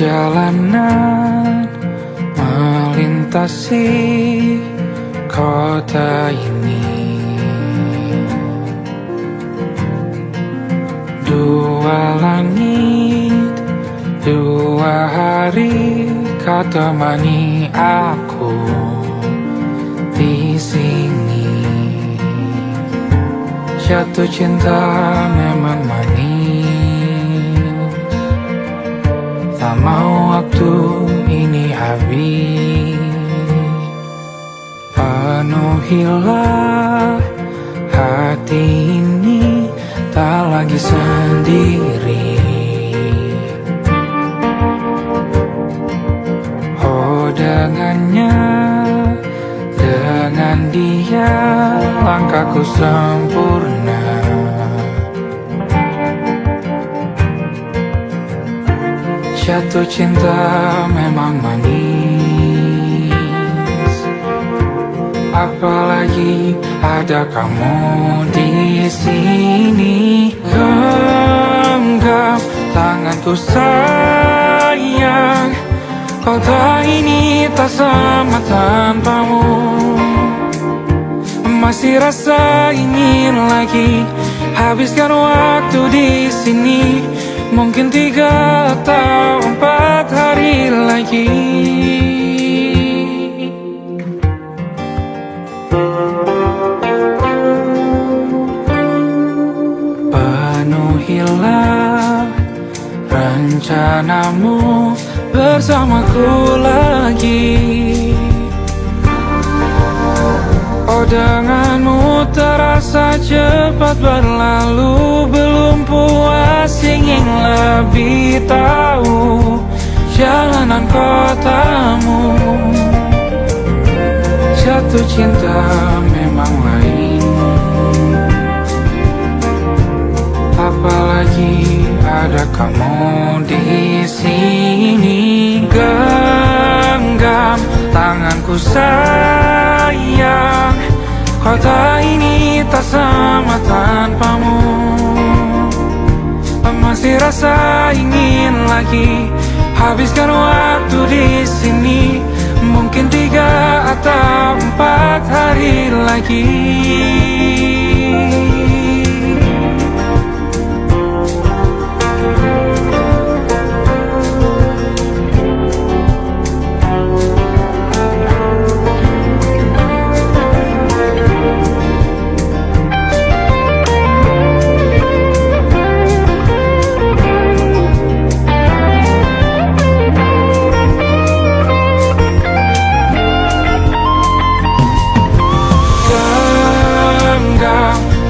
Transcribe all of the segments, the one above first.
Perjalanan melintasi kota ini, dua langit, dua hari kau temani aku di sini. Jatuh cinta memang manis, tak mau waktu ini habis. Penuhilah hati ini, tak lagi sendiri. Oh dengannya, dengan dia langkahku sempurna. Jatuh cinta memang manis, apalagi ada kamu di sini. Genggam tanganku sayang, kota ini tak sama tanpamu. Masih rasa ingin lagi habiskan waktu di sini. Mungkin 3 atau 4 hari lagi. Penuhilah rencanamu bersamaku lagi. Oh denganmu terasa cepat berlalu, belum puas ingin lebih tahu jalanan kotamu. Jatuh cinta memang lain, apalagi ada kamu di sini. Genggam tanganku sayang, kota ini tak sama tanpamu. Masih rasa ingin lagi habiskan waktu di sini. Mungkin 3 atau 4 hari lagi.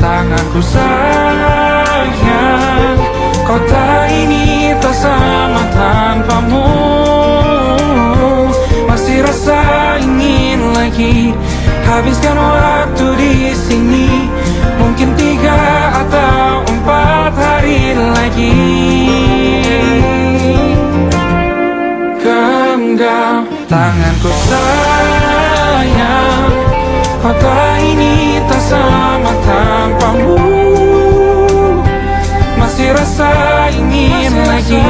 Tanganku sayang, kota ini tak sama tanpamu. Masih rasa ingin lagi habiskan waktu di sini. Mungkin 3 atau 4 hari lagi. Genggam tanganku sayang, kota ini tak sama tanpamu. Masih rasa ingin lagi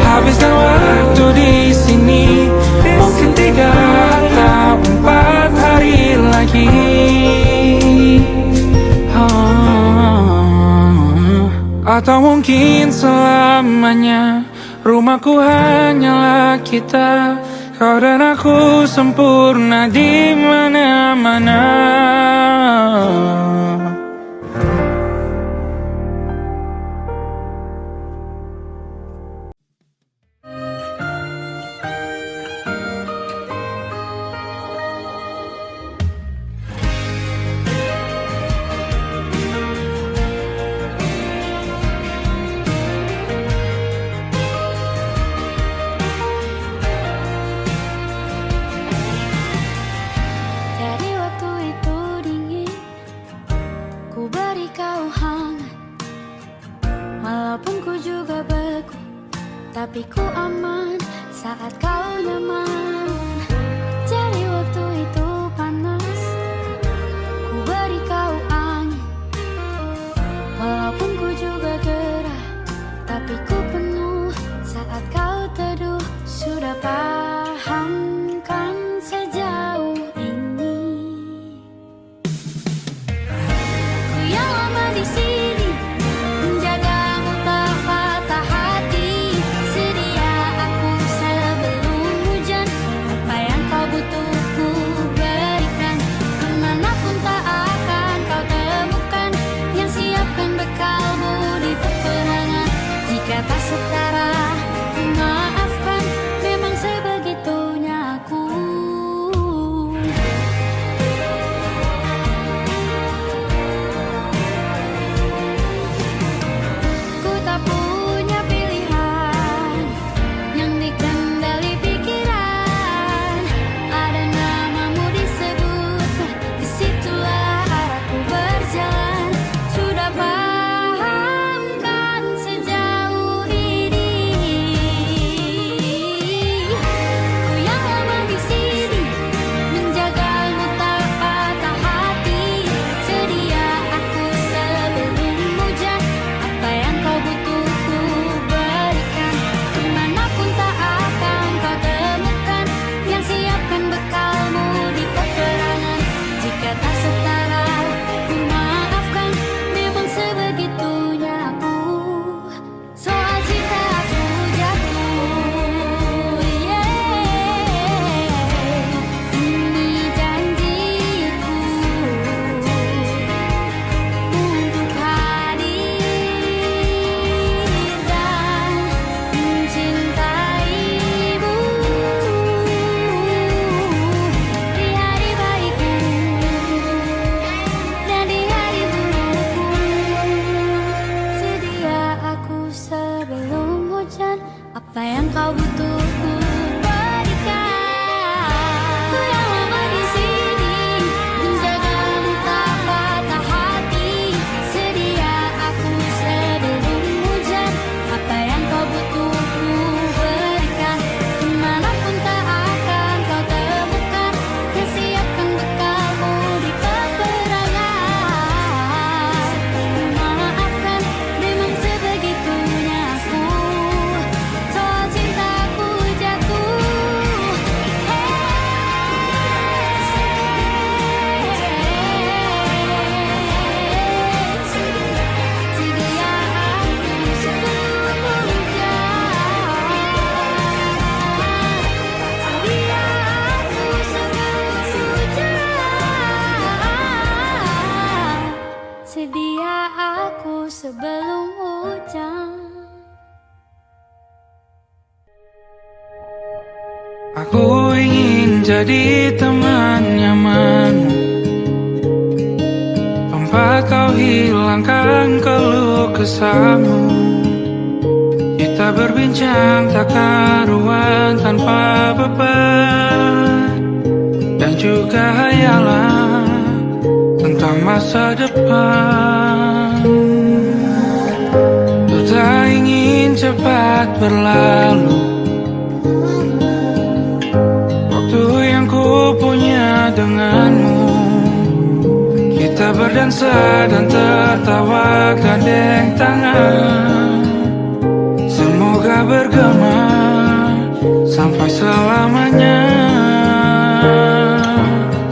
habiskan waktu di sini. Mungkin 3 atau 4 hari lagi. Atau mungkin selamanya. Rumahku hanyalah kita, kau dan aku sempurna di mana-mana. Tapi ku aman saat kau nyaman. Jadi waktu itu panas, ku beri kau angin. Walaupun ku juga gerah, tapi ku penuh saat kau teduh Aku ingin jadi teman nyamanmu, tempat kau hilangkan keluh kesahmu. Kita berbincang tak karuan tanpa beban, dan juga hayalan tentang masa depan. Ku tak ingin cepat berlalu waktu yang ku punya denganmu. Kita berdansa dan tertawa gandeng tangan, semoga bergema sampai selamanya.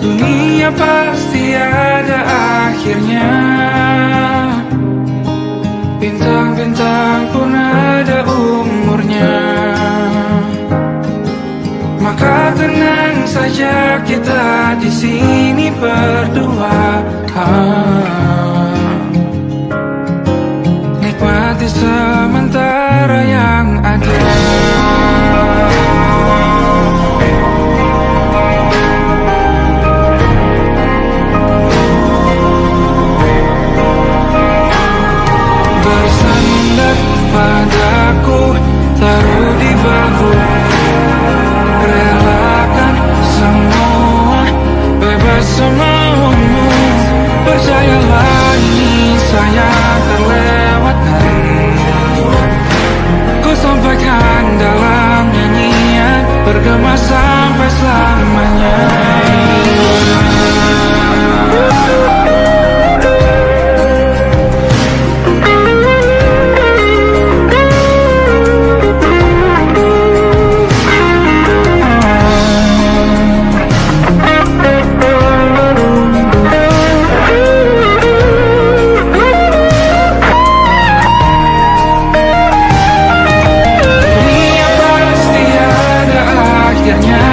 Dunia pasti ada akhirnya, bintang-bintang pun ada umurnya. Maka tenang saja kita di sini berdua, nikmati sementara yang ada. Bersandar padaku, taruh di bahu, relakan semua, bebas semaumu. Percayalah ini sayang terlewatkan, ku sampaikan dalam nyanyian, bergema sampai selamanya. Dunia pasti ada akhirnya,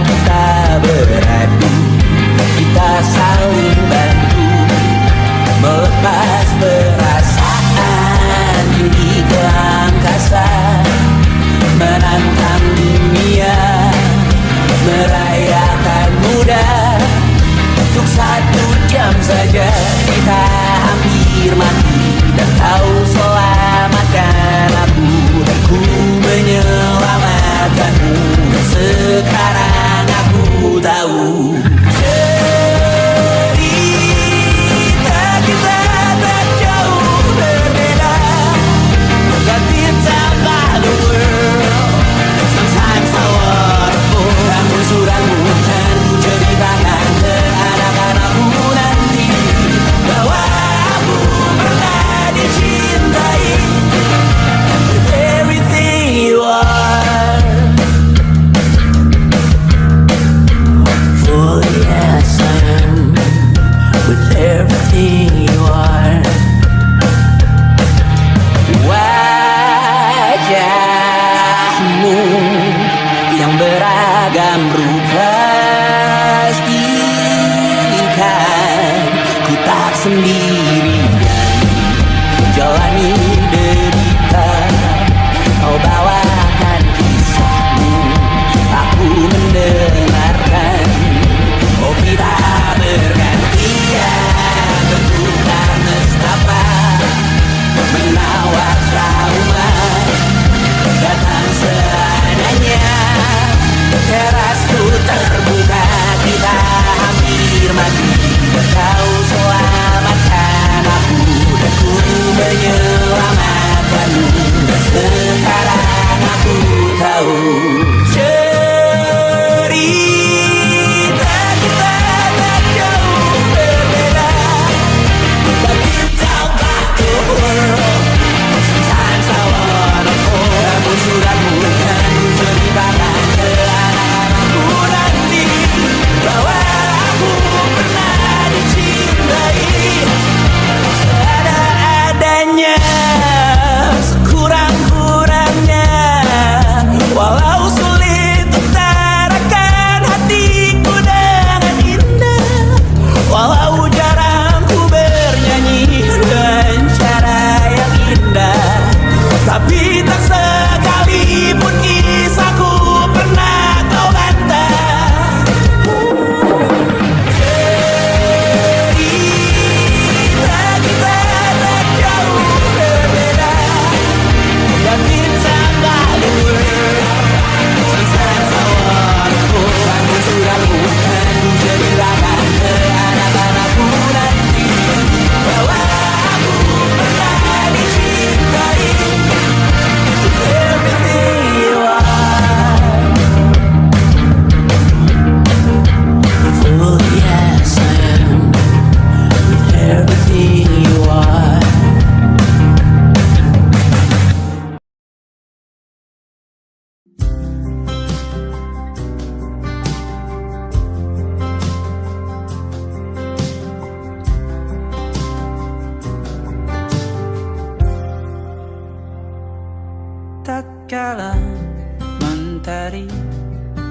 kita beradu, kita saling bantu, melepas perasaan tinggi ke angkasa, menantang dunia, merayakan muda. Untuk 1 jam saja kita hampir mati, dan kau selamatkan aku, dan ku menyelamatkanmu. Dan sekarang aku tahu cerita kita tak jauh berbeda. But it's about the world. Sometimes I waterfall. Ramu-ramu kan ku ceritakan ke anak-anakku nanti, bahwa aku pernah dicintai with everything you are. Fully as I am, with everything you are. Wajahmu yang beragam rupa pastikan ku tak sendirian jalani derita. Kau bawakan kisahmu, aku mendengarkan. Oh kita bergantian bentukan nestapa, menawar trauma datang seadanya. Terasku terbuka, kita hampir mati, kau selamatkan aku, dan ku menyelamatkanmu. Sekarang aku tahu cerita kita tak jauh berbeda. But it's about the world. Sometimes I wanna fall. Ramu-ramu kan ku ceritakan ke anak-anakku nanti, bahwa aku pernah dicintai seadanya, sekurang-kurangnya. Walau sulit utarakan hatiku dengan indah, walau jarang ku bernyanyi dengan cara yang indah, tapi tak sekalipun kisahku pernah kau bantah. Cerita kita tak jauh berbeda, dan it's about the world. Sometimes I wanna fall. Ramu-ramu kan ku ceritakan ke anak-anakku nanti, bahwa aku pernah dicintai with everything you are. Fully as I am, with everything you are. Tatkala mentari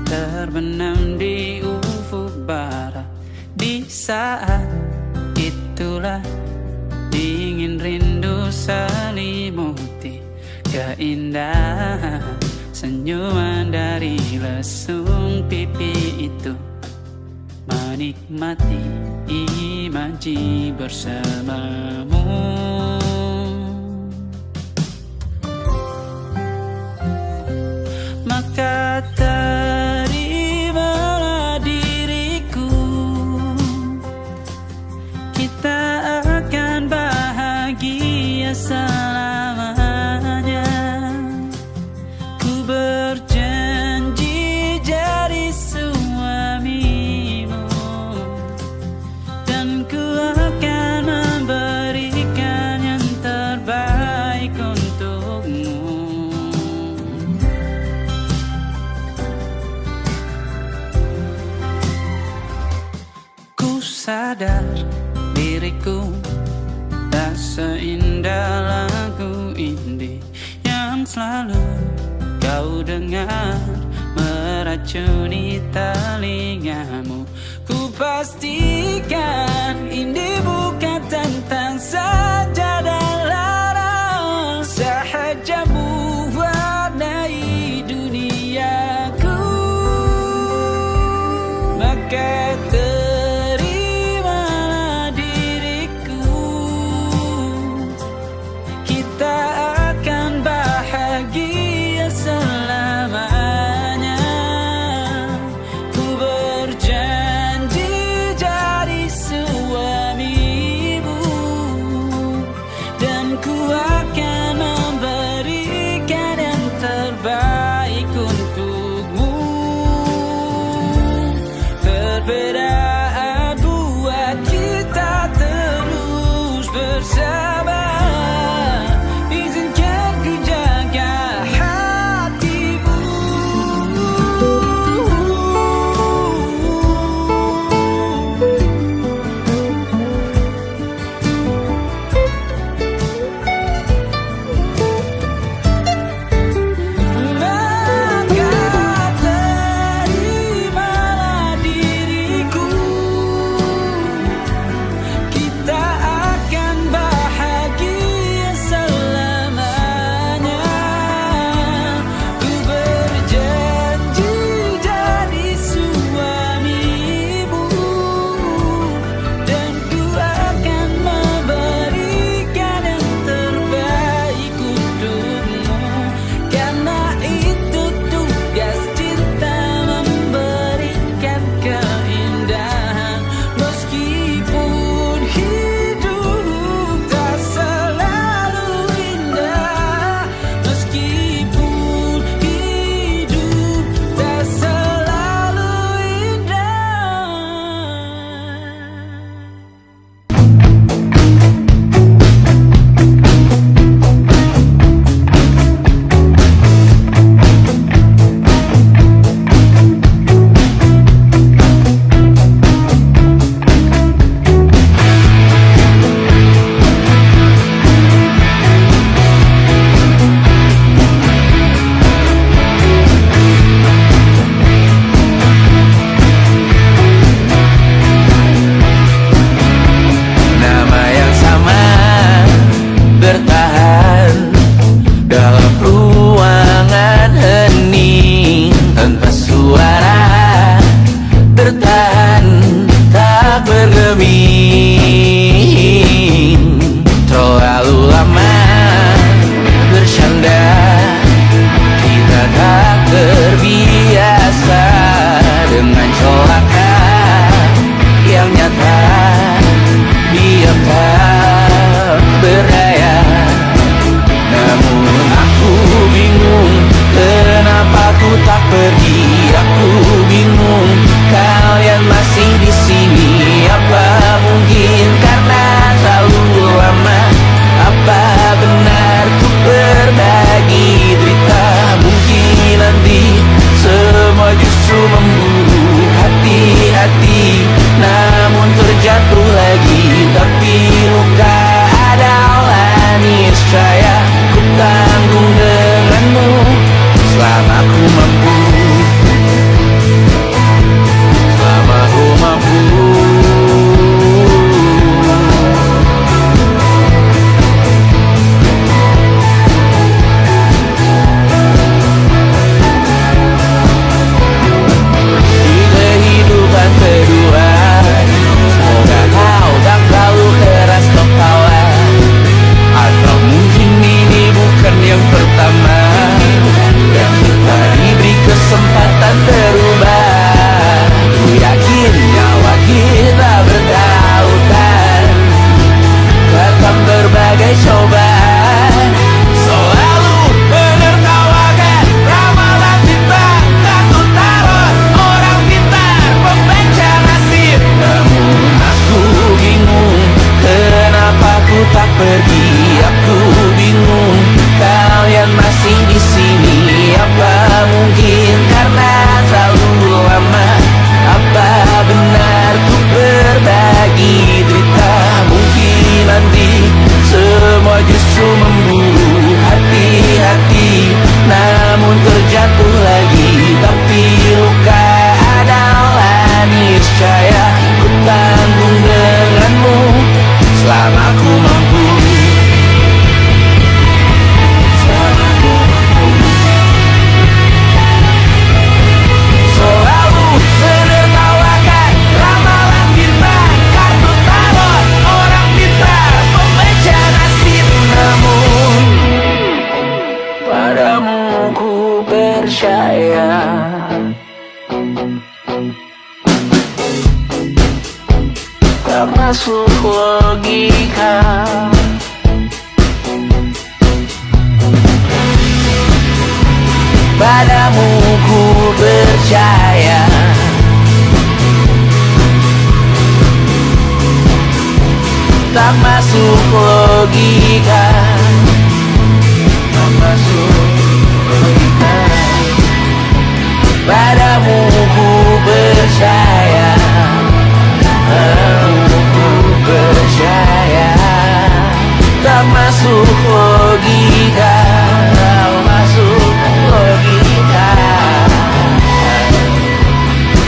terbenam di ufuk barat, di saat itulah dingin rindu selimuti keindahan senyuman dari lesung pipi itu, menikmati imaji bersamamu. Maka terimalah diriku, kita akan bahagia selamanya. Ku berjanji jadi suamimu, dan ku akan memberikan yang terbaik untukmu. Sadar diriku tak seindah lagu indie yang selalu kau dengar meracuni telingamu. Ku pastikan ini bukan tentang saja dan larang, sahaja mewarnai duniaku. Maka terimalah diriku, kita akan bahagia selamanya. Ku berjanji jadi suamimu, dan ku akan memberikan yang terbaik untukmu. Perbedaan buat kita terus bersama. Izinkan ku jaga hatimu. Maka terimalah diriku, kita akan bahagia selamanya. Ku berjanji jadi suamimu, dan ku akan memberikan yang terbaik untukmu. Karena itu tugas cinta, memberikan keindahan. Meskipun hidup tak selalu indah, meskipun hidup tak selalu indah. Nama yang sama bertahan dalam ruangan hening tanpa suara, bertahan tak bergeming. Terlalu lama bersandar, kita tak terbiasa dengan celaka yang nyata. Diam tak berdaya, namun aku bingung kenapa ku tak pergi. Aku bingung kalian masih di sini. Apa mungkin karena terlalu lama? Apa benar ku berbagi cerita? Mungkin nanti tak masuk logika. Padamu ku percaya, tak masuk logika, tak masuk logika. Padamu ku percaya, padamu ku percaya, tak masuk logika, tak masuk logika.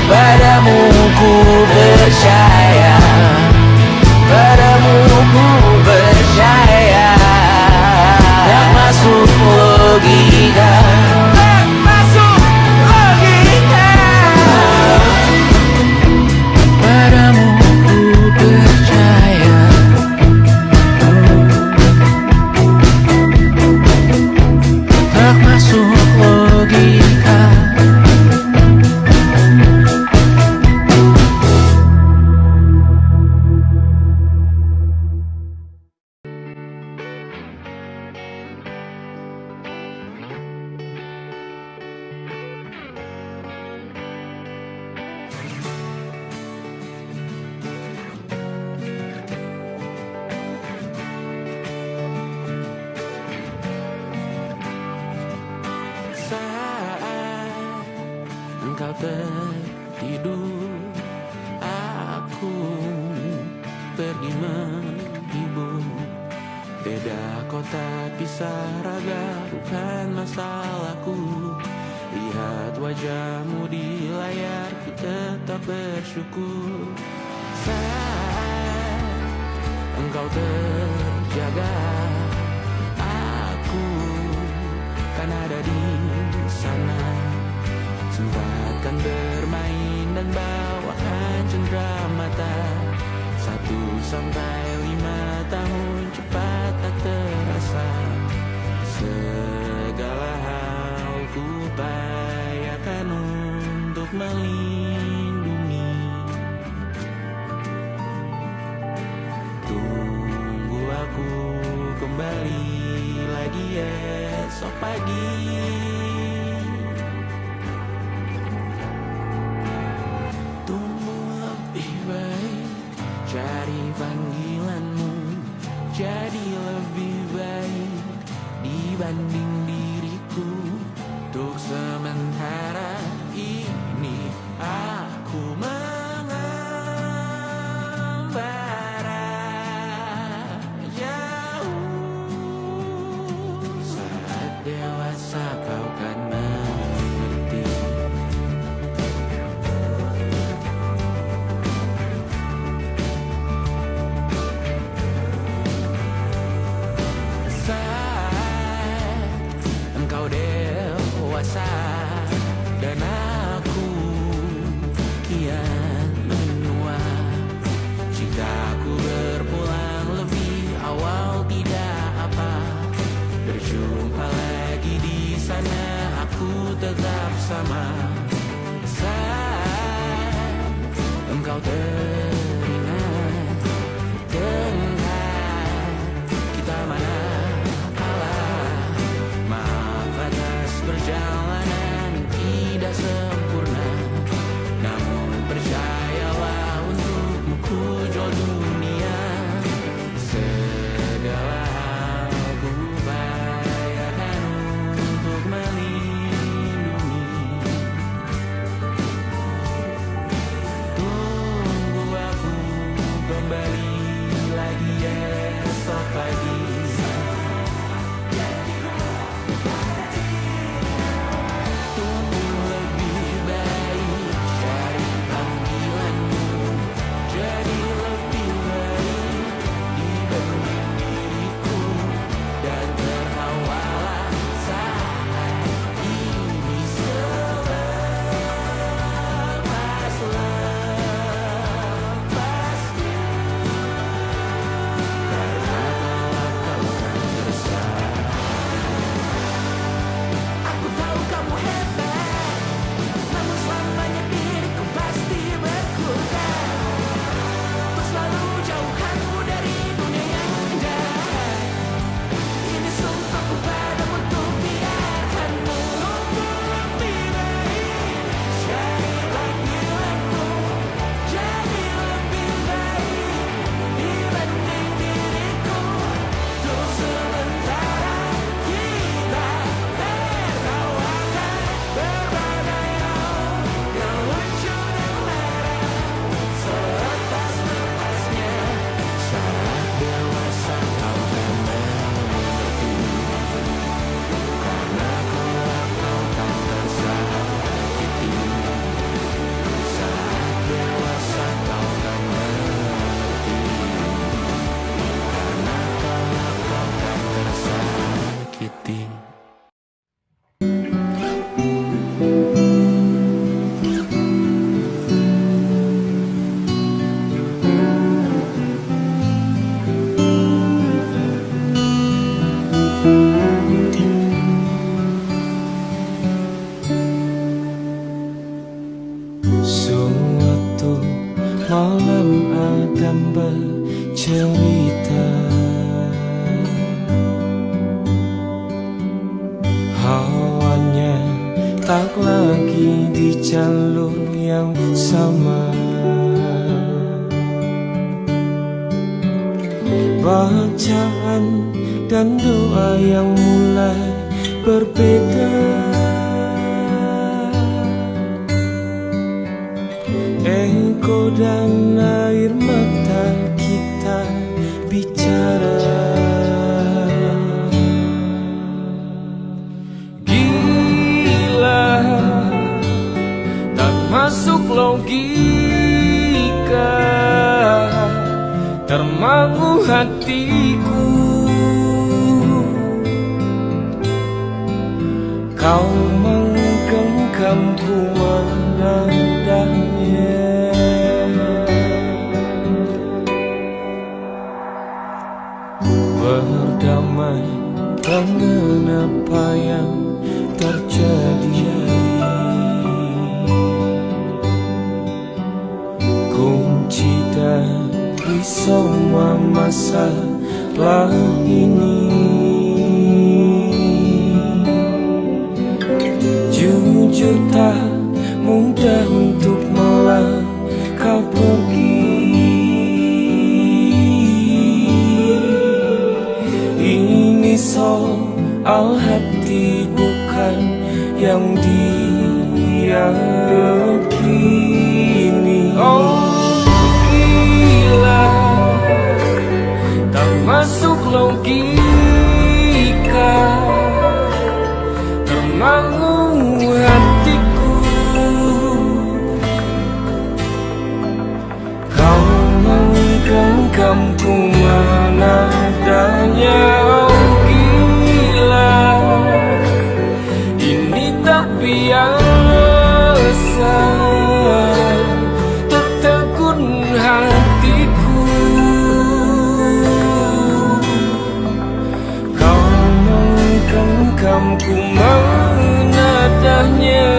Padamu ku percaya, padamu ku percaya, tak masuk logika, tak masuk logika. Padamu ku percaya, tak masuk logika. Saat engkau tertidur, aku pergi menghibur. Beda kota pisah raga bukan masalahku. Lihat wajahmu di layar, ku tetap bersyukur. Saat engkau terjaga, aku kan ada di sana. Sempatkan bermain dan bawakan cendera mata. 1-5 tahun cepat tak terasa. Segala hal ku upayakan untuk melindungi. Tunggu aku kembali lagi esok pagi. Tumbuh lebih baik, cari panggilanmu, jadi lebih baik dibanding diriku. Untuk sementara ini aku mengembara jauh. Saat dewasa kau kan mengerti. Saat engkau dewasa dan aku kian menua. Jikaku berpulang lebih awal tidak apa. Berjumpa lagi di sana, aku tetap sama. Saat engkau teringat tentang kita mana kalah. Maaf atas perjalanan tidak sempurna, namun percayalah untukmu ku jual dunia. Segala hal ku upayakan untuk melindungi. Tunggu malam Adam bercerita. Hawanya tak lagi di jalur yang sama. Bacaan dan doa yang mulai berbeda. Ego dan air mata kita bicara. Gila, tak masuk logika, termangu hatiku. Kau menggenggamku menadanya. Berdamai dengan apa yang terjadi. Kunci dari semua masalah ini, jujur tak mudah untuk melangkah pergi. Ini soal hati bukan yang diyakini. Oh gila, tak masuk logika, termangu hatiku. Kau menggenggamku menadanya. Oh gila, ini tak biasa, tertegun hatiku. Kau menggenggamku menadanya.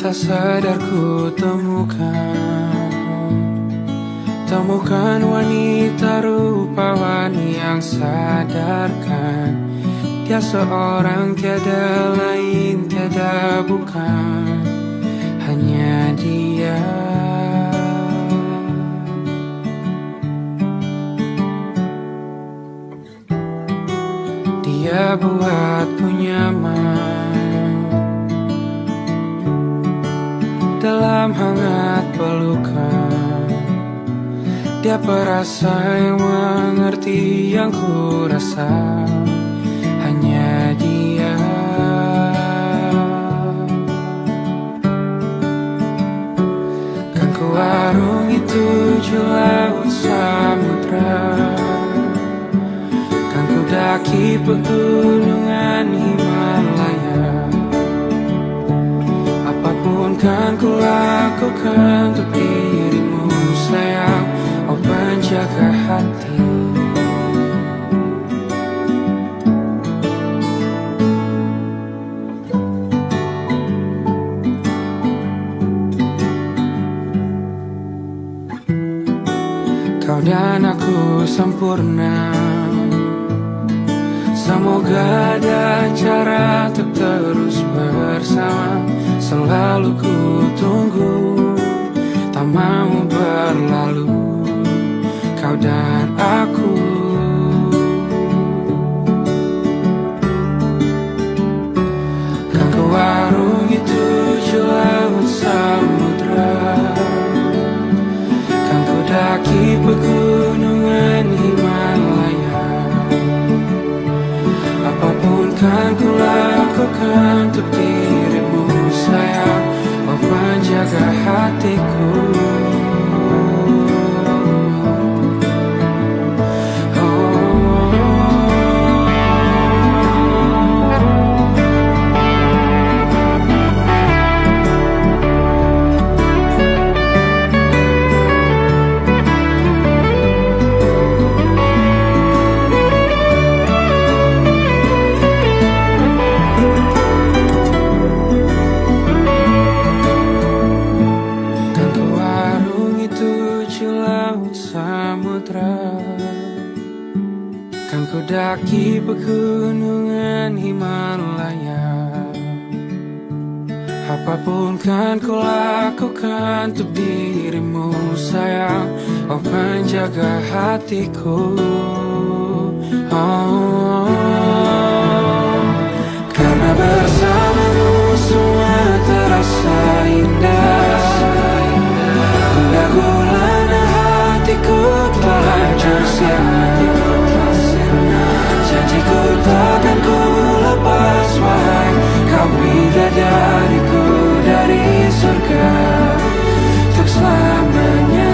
Tak sadar ku temukan wanita rupawan yang sadarkan dia seorang, tiada lain, tiada bukan, hanya dia. Dia buatku nyaman dalam hangat pelukan. Dia perasa yang mengerti yang ku rasa, hanya dia. Kan ku arungi 7 laut samudra, kan ku daki pegunungan Himalaya. Apapun kan ku lakukan untuk dirimu sayang, oh penjaga hati. Kau dan aku sempurna, semoga ada cara untuk terus bersama. Selalu ku tunggu, tak mau berlalu, kau dan aku. Kan ku warungi 7 laut samudra, kan ku daki pegunungan Himalaya. Apapun kan ku lakukan untuk dirimu sayang, oh penjaga hatiku. Kan ku daki pegunungan Himalaya. Apapun kan ku lakukan untuk dirimu sayang, oh penjaga hatiku. Oh, karena bersamamu semua terasa indah. Gundah gulana hatiku telah tersiap. Janjiku takkan ku lepas, wahai kau bidadariku dari surga untuk selamanya,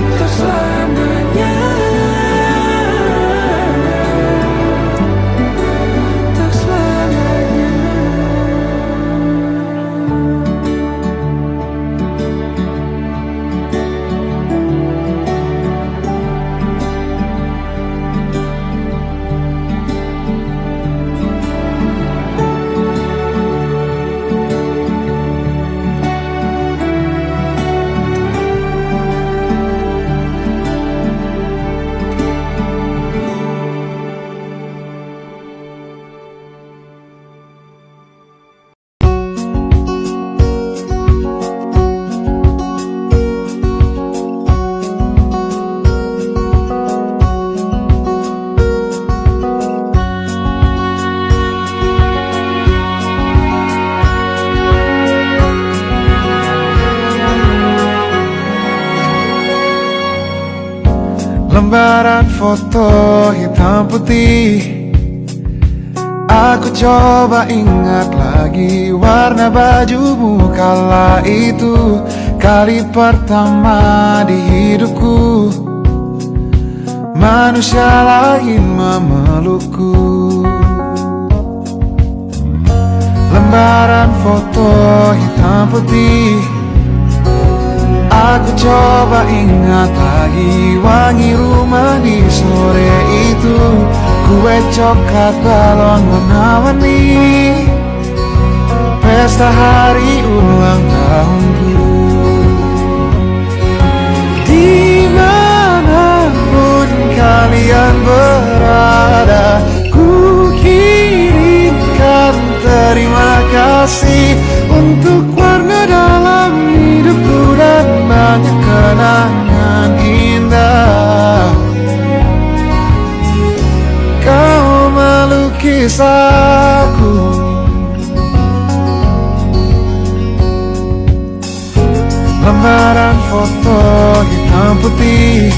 untuk selamanya, untuk selamanya. Lembaran foto hitam putih, aku coba ingat lagi warna bajumu kala itu. Kali pertama di hidupku manusia lain memelukku. Lembaran foto hitam putih, aku coba ingat lagi wangi rumah di sore itu. Kue coklat balon warna-warni, pesta hari ulang tahunku. Dimanapun kalian berada, ku kirimkan terima kasih untuk warna dalam hidupku dan banyak kenangan indah. Kau melukis aku, lembaran foto hitam putih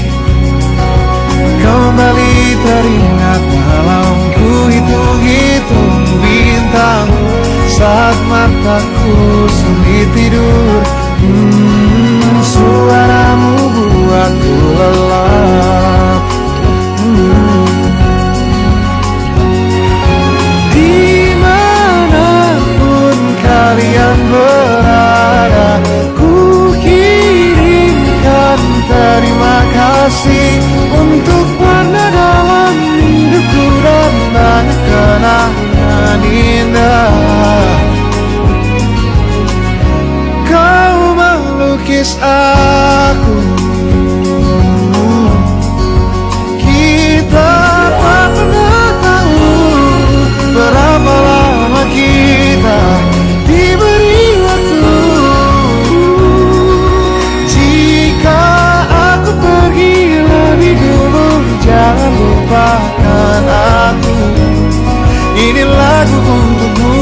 kembali teringat dalam ku hitung-hitung bintang saat mataku sulit tidur. Suaramu buatku lelah. kasih untuk warna dalam hidupku dan banyak kenangan indah. Kau melukis aku, kita tak pernah tahu berapa lama kita diberi waktu. Jika aku pergi lebih dulu, jangan lupakan aku. Ini lagu untukmu,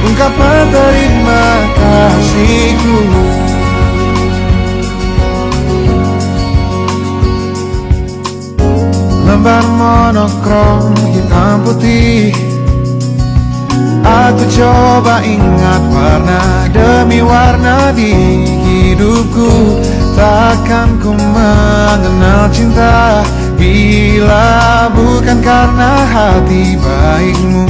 ungkapan terima kasihku. Lembar monokrom hitam putih, aku coba ingat warna demi warna di hidupku. Takkan ku mengenal cinta bila bukan karena hati baikmu.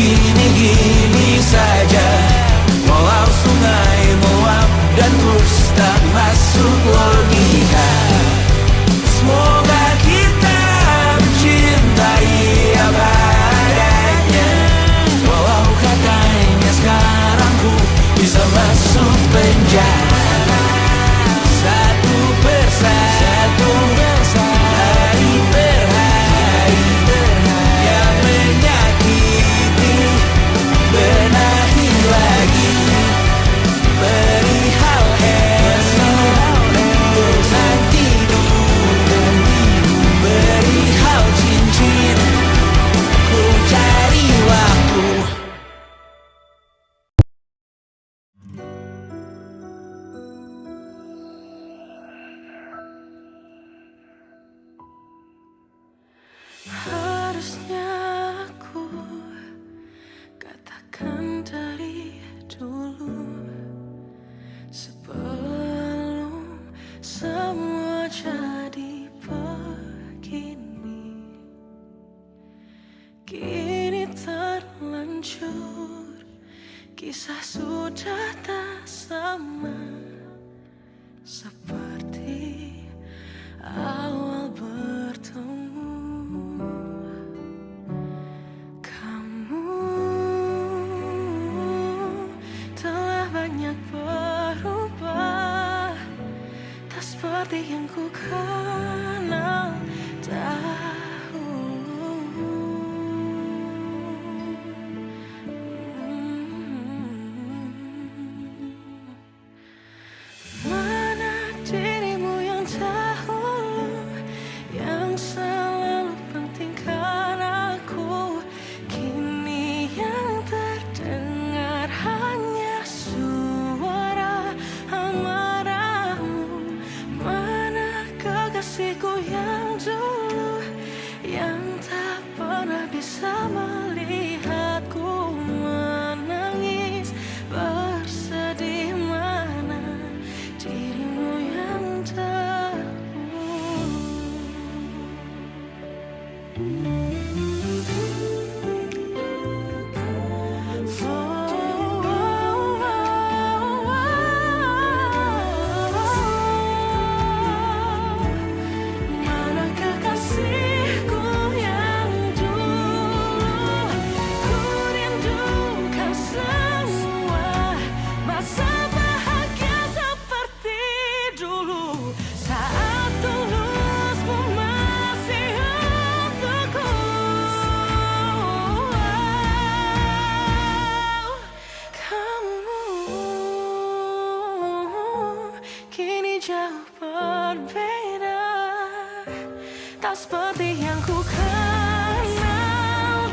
Gini gini saja, walau sungai meluap dan terus tak masuk logika. Semoga kita mencintai apa adanya, walau katanya sekarang ku bisa masuk penjara. Satu persatu, hari per hari, yang menyakiti benahi lagi. Perihal esok, urusan tidur, perihal cincin, ku cari waktu. Harusnya aku katakan dari dulu, sebelum semua jadi begini. Kini terlanjur, kisah sudah tak sama seperti awal bertemu. Kamu telah banyak berubah, tak seperti yang ku kenal dahulu. Mana dirimu yang dahulu, yang selalu pentingkan aku. Kini yang terdengar hanya suara amarahmu. Mana kekasihku yang dulu, yang tak pernah bisa melihatku menangis bersedih. Mana dirimu yang mana kekasihku yang dulu, ku rindukan semua masa bahagia seperti dulu, saat tulusmu masih untukku. Kamu kini jauh berbeda, tak seperti yang ku kenal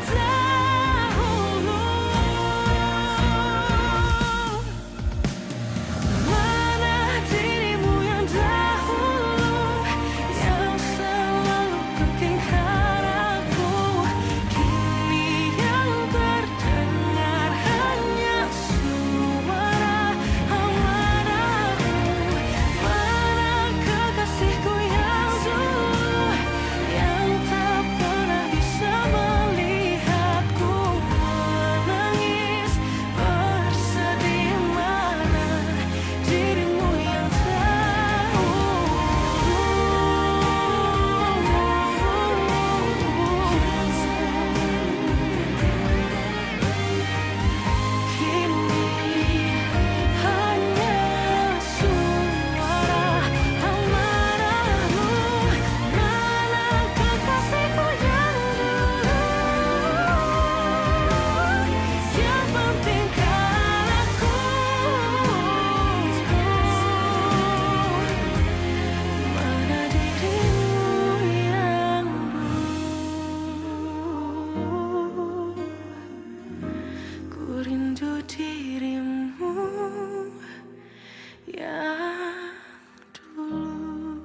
dahulu. Mana dirimu yang dahulu, yang selalu pentingkan aku. Kini yang terdengar hanya suara amarahmu. Mana kekasihku yang dulu, yang tak pernah bisa melihatku menangis bersedih. Mana dirimu yang kini hanya suara amarahmu. Mana kekasihku yang dulu, yang pentingkan aku. Mana dirimu yang dulu, ku rindu dirimu yang dulu.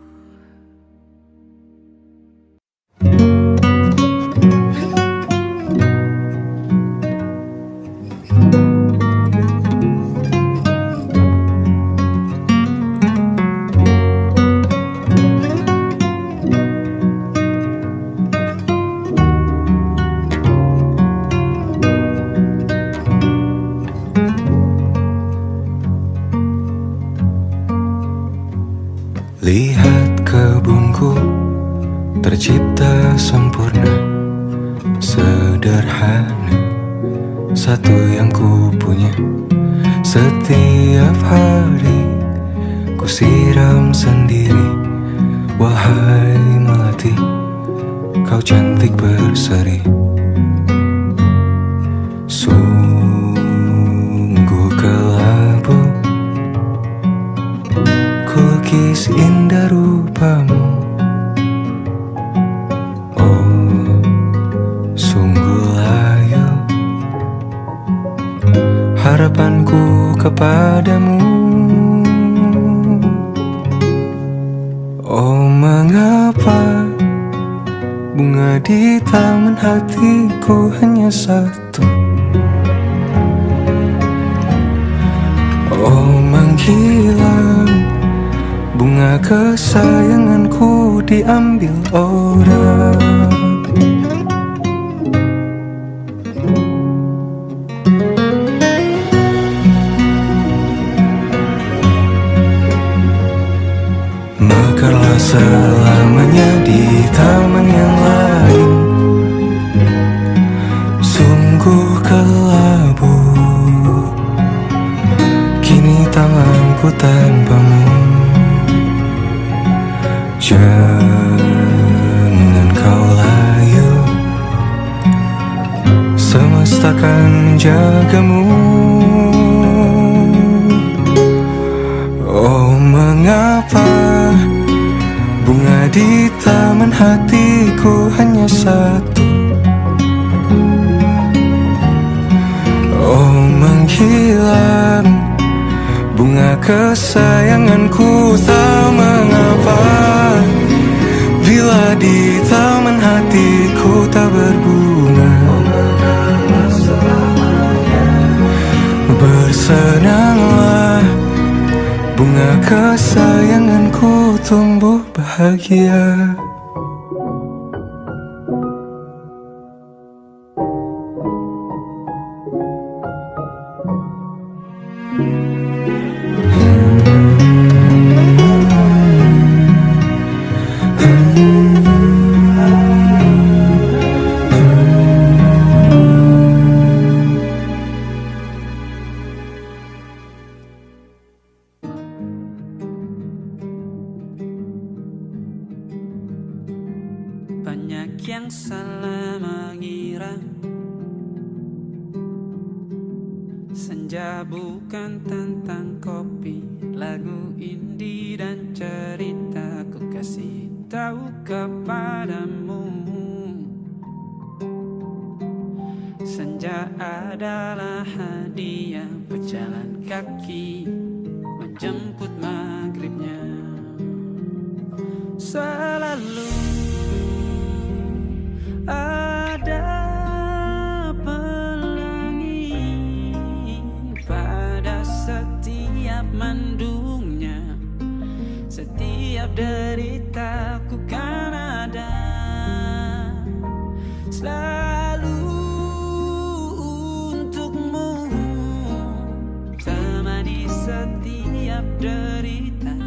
yang ku punya. Setiap hari ku siram sendiri. Wahai melati, kau cantik berseri. Sungguh kelabu ku lukis indah rupamu. Oh, sungguh layu harapanku kepadamu. Oh, mengapa bunga di taman hatiku hanya satu? Oh, menghilang bunga kesayanganku diambil orang. Mekarlah selamanya di taman yang lain. Sungguh kelabu kini tanganku tanpamu. Jangan kau layu, semesta akan menjagamu. Oh, mengapa bunga di taman hatiku hanya satu? Oh, menghilang bunga kesayanganku, tak mengapa bila di taman hatiku tak berbunga. Bersenanglah bunga kesayanganku tumbuh bahagia. Banyak yang salah mengira senja bukan tentang kopi, lagu indie dan cerita. Ku kasih tahu kepadamu, senja adalah hadiah berjalan kaki menjemput maghribnya. Selalu ada pelangi pada setiap mendungnya. Setiap deritaku kan ada selalu untukmu. Temani setiap derita,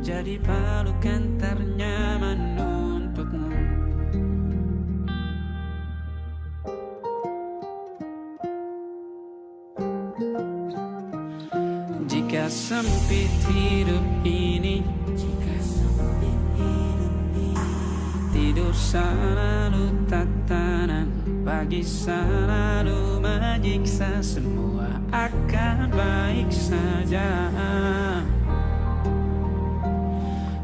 jadi pelukan ternyaman untukmu. Jika sempit hidup ini, tidur selalu tatanan, pagi selalu menyiksa, semua akan baik saja.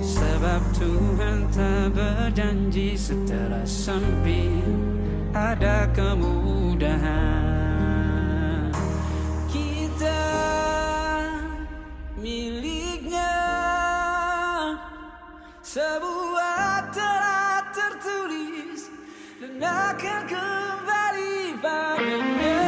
Sebab Tuhan tak berjanji setelah sempit ada kemudahan. Kita miliknya, sebuah telah tertulis dan akan kembali padanya.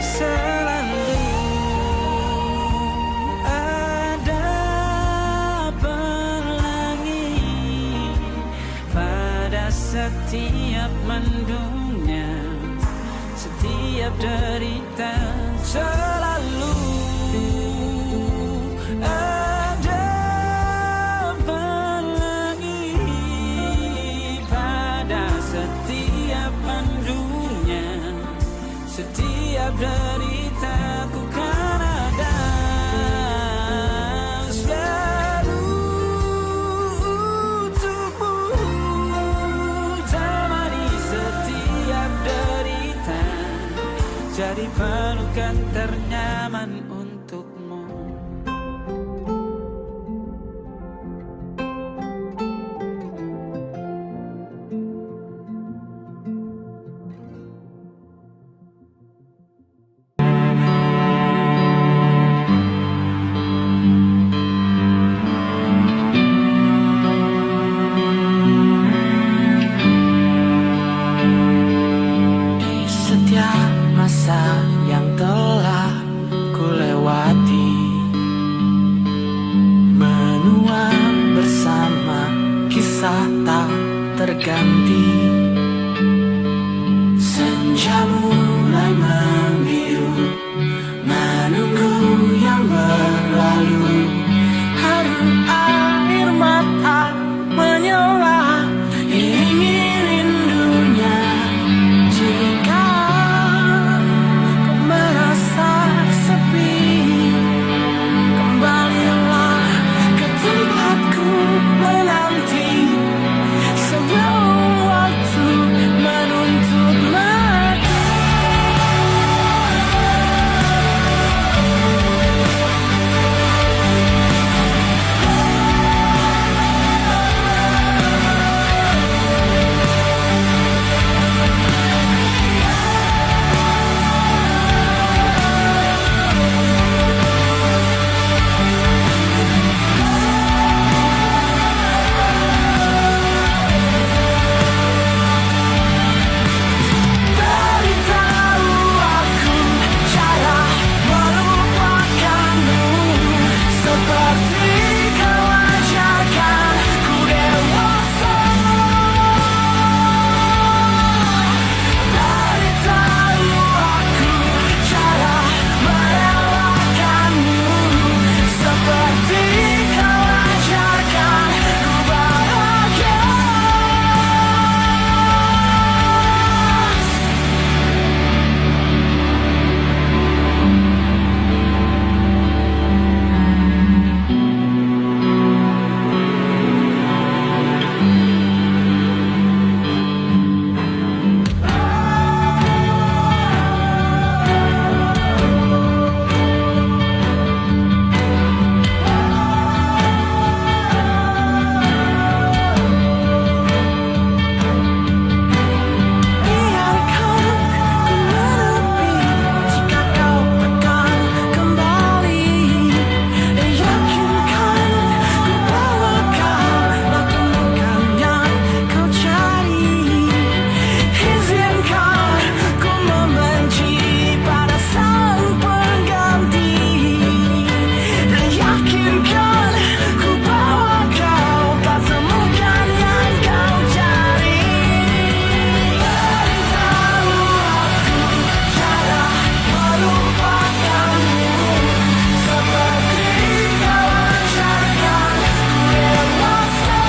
Selalu ada pelangi pada setiap mendungnya, setiap derita. Selalu tak terganti. Senja mulai membiru, menunggu yang berlalu. Haru air mata menyala, ingin rindunya. Jika kau merasa sepi, kembalilah ke tempatku menanti. Sebelum waktu menuntut mati. Beritahu aku cara melupakanmu, seperti kau ajarkan ku dewasa. Beritahu aku cara merelakanmu, seperti kau ajarkan ku bahagia. Biarkan ku menepi jika kau tekan kembali. Yakinkan ku bahwa kau lakukan yang kau cari. Izinkan ku membenci pada sang pengganti. Yakinkan ku bahwa kau tak temukan yang kau cari. Beritahu aku cara melupakanmu, seperti kau ajarkan ku dewasa.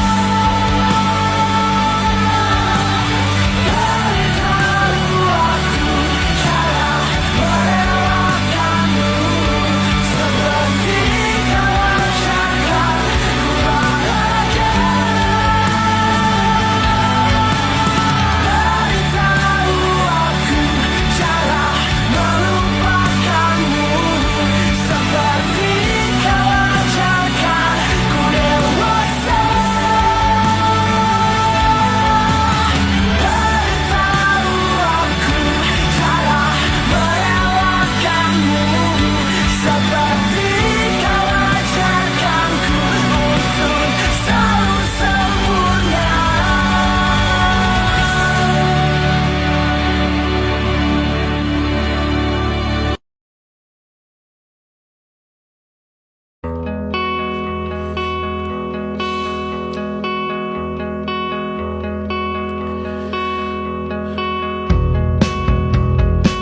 Beritahu aku cara merelakanmu, seperti kau ajarkan ku bahagia. Beritahu aku cara melupakanmu, seperti kau ajarkan ku dewasa. Beritahu aku cara merelakanmu, seperti kau ajarkanku untuk selalu sempurna.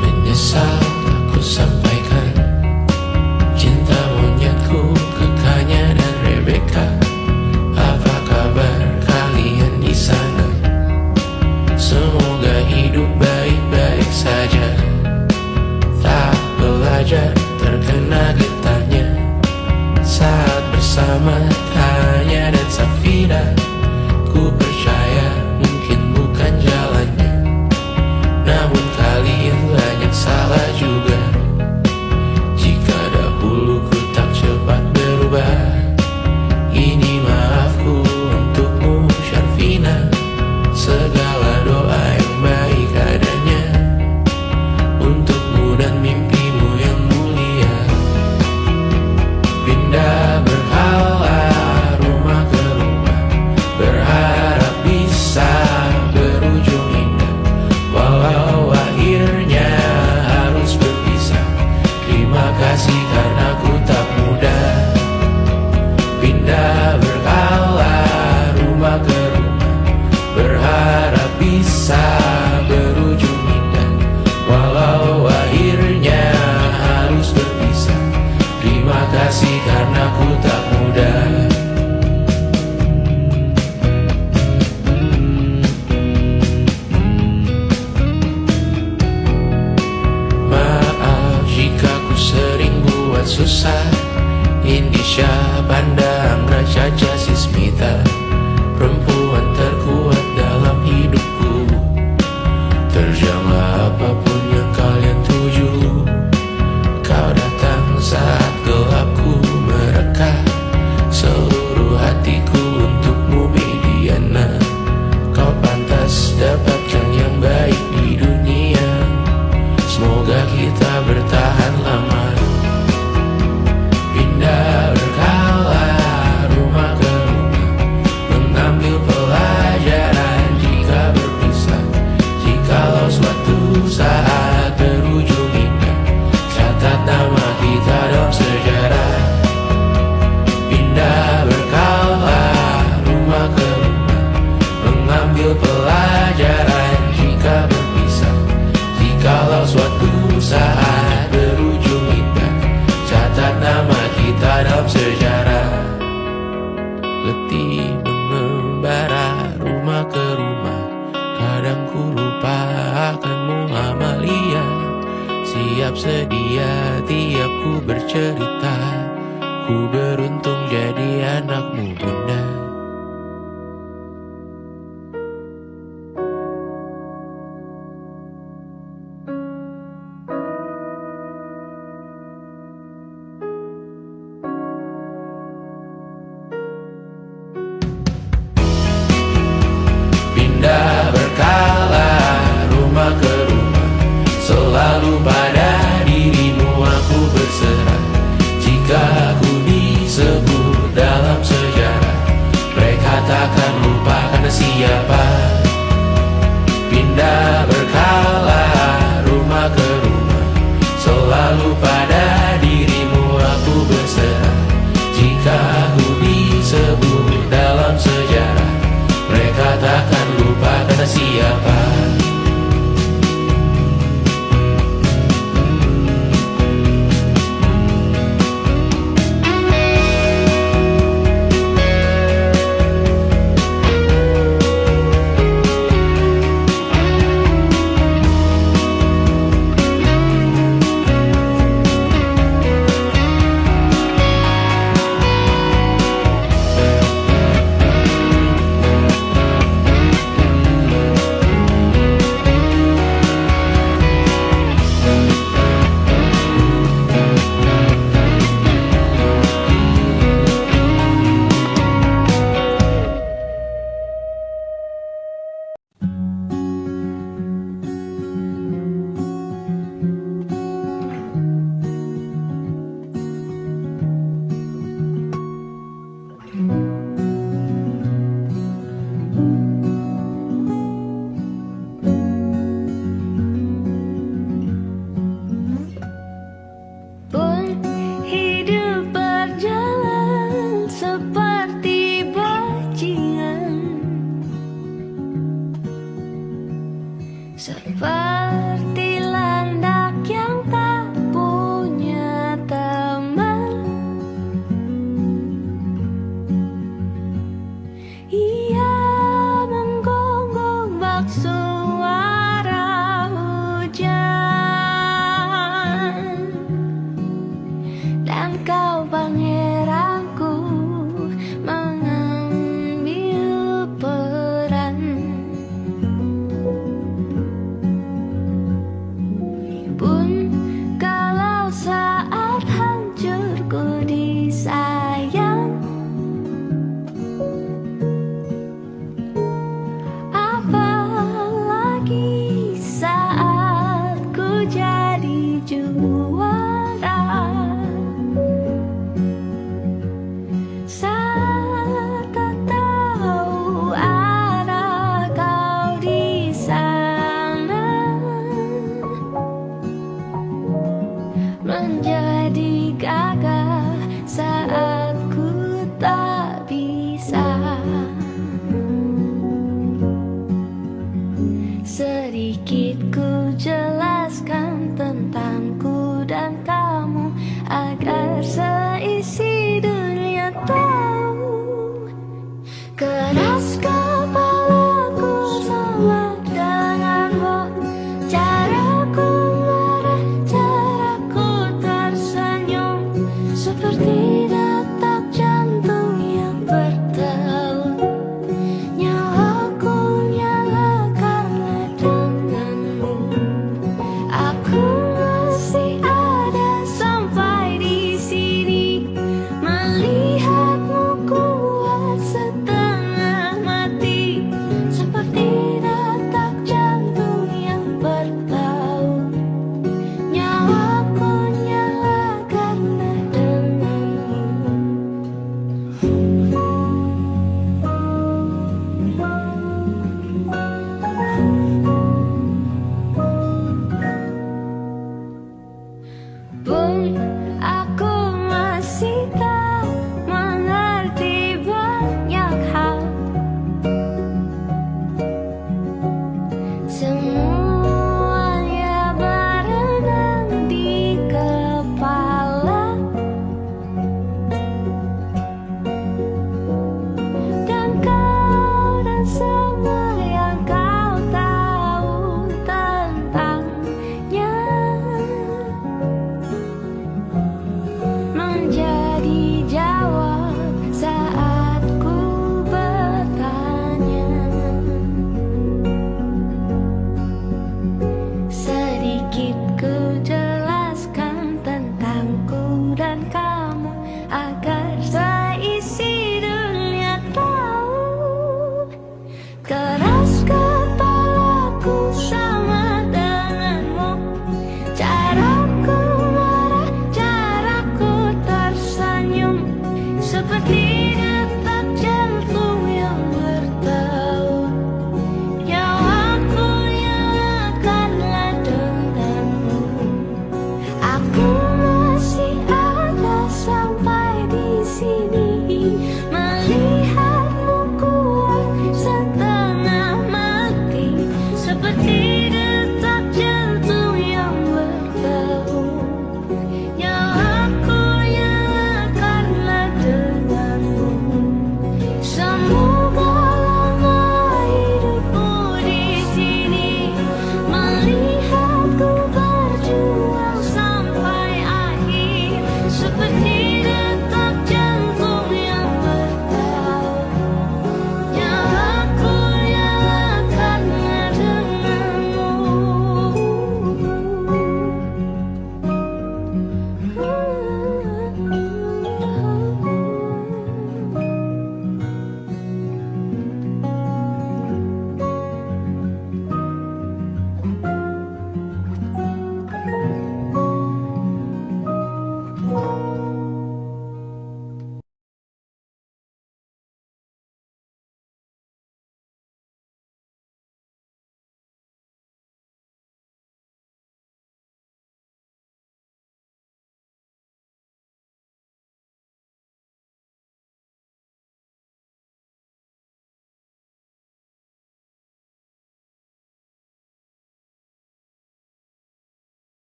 Menyesal aku sampaikan cinta monyetku ke Kanya dan Rebecca. Apa kabar kalian di sana? Semoga hidup baik-baik saja. Tak belajar terkena getahnya saat bersama Tanya dan Safira. Ku percaya mungkin bukan jalannya, namun kalian banyak salah juga. Jika dahulu ku tak cepat berubah, ini maafku untukmu Syarfina. Segala doa yang baik adanya untukmu dan mimpimu yang mulia. Pindah berhala rumah ke rumah, berharap letih mengembara rumah ke rumah. Kadang ku lupa akanmu Amalia. Siap sedia tiap ku bercerita. Ku beruntung jadi anakmu bunda. Pindah berkala rumah ke rumah, selalu pada dirimu aku berserah. Jika aku disebut dalam sejarah, mereka takkan lupa karena siapa. Pindah berkala rumah ke rumah, selalu pada dirimu aku berserah. Jika aku disebut dalam sejarah, mereka takkan lupa karena siapa. Seperti landak yang tak punya teman, ia menggonggong bak suara hujan. Dan kau pangeranku mengambil peran. Pun kalau saat hancurku disayang, apalagi saat ku jadi juara. Saat tak tahu arah kau di sana, menjadi gagah saat ku tak bisa. Sedikit ku jelaskan tentangku dan kamu, agar seisi dunia tahu. Keras kepalaku sama denganmu, caraku marah, caraku tersenyum, seperti detak jantung yang bertaut. Nyawaku nyala karena denganmu. Aku masih ada sampai di sini, melihatmu kuat setengah mati, seperti detak jantung yang bertaut. Nyawaku nyala karena denganmu.